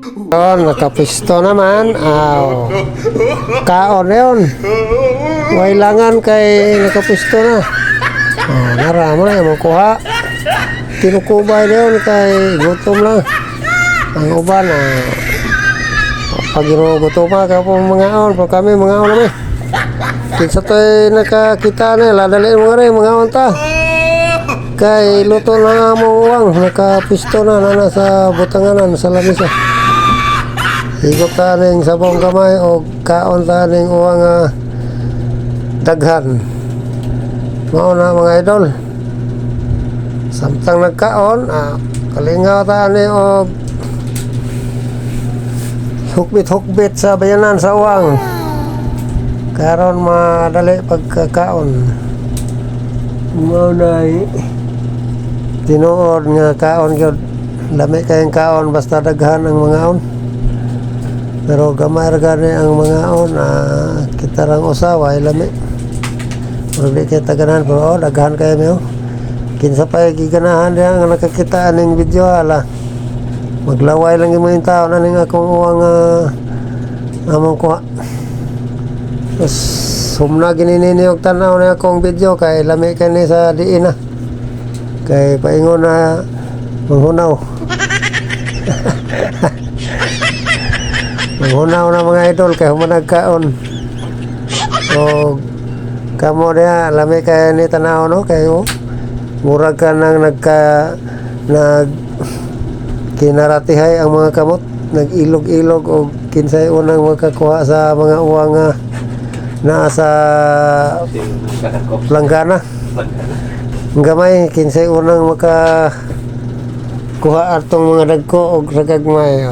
Yun, nakapisto naman. Kaon yun. Wailangan kay nakapisto na. Naramo na yung kuha. Tinukubay na yun kay gutom lang. Ang uban, pag ginugutom ka po mga on, pag kami mga on namin. Kinsa to'y nakakita na, ladaliin mo nga rin mga on ta. Kay luto na mo uwang, nakapisto na nasa butanganan sa lamisa. Higop ta ning sabong kamay o kaon ta ning uwang daghan. Mao na mga idol. Samtang nagkaon, kalingaw ta ni og hukbit sa bayanan sa uwang. Karon madali pagkakaon. Mao nay tinuod nga kaon gyud. Lami kayong kaon basta daghan ang mga on. Pero gamay ra gani ang mga on, kita rang usawa ay lami. Pero di kay taganan pero daghan kayo mo. Kinsa pa giganahan diha nga nakakita ning video ala. Maglaway lang yung mga tao na ning akong uwang among kuha. Tapos humna ginininiog tanaw na akong video kay lami kani sa diin na. Kay paingon na manghunaw. Manghunaw na mga idol kay humanagkaon. O kamo diha lami kay ni tanaw no kay murag ka nang kinaratihay ang mga kamot, nag-ilog-ilog o kinsay unang makakuha sa mga uwang na sa langgana. Gamay kinsay unang makakuha atong mga dagko o ragagmay.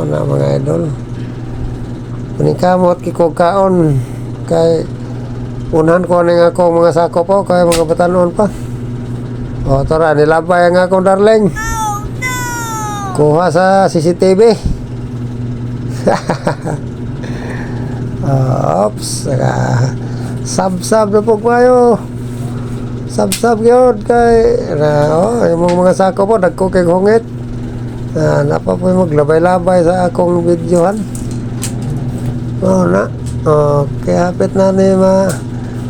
Na mga idol. Kuning kamot kiko kaon kay unahan ko ning ako mga sakop po kay mga batanon pa. O tara nilabay ang akong darling. Kuha sa CCTV. Oops. Sab-sab na po kayo. Sab-sab yun kay yung mga sako po nagko kay hungit. Napa po maglabay-labay sa akong videohan. Na. Okay, hapit na ni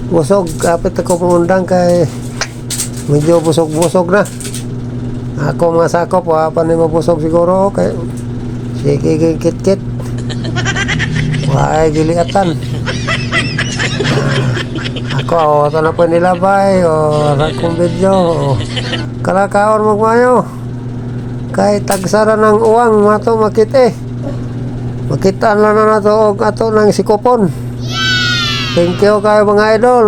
busog. Hapit ako pumundang kay medyo busog-busog na. Ako mga sakop, pa ni mabusog siguro, okay. Sige, kit-kit. Why, giliatan. Ako, ito na po nilabay, rakong video, kalakaon magmayo. Kay tagsara ng uwang, mato makit Makitaan lang na nato, ato ng sikopon. Thank you kayo mga idol.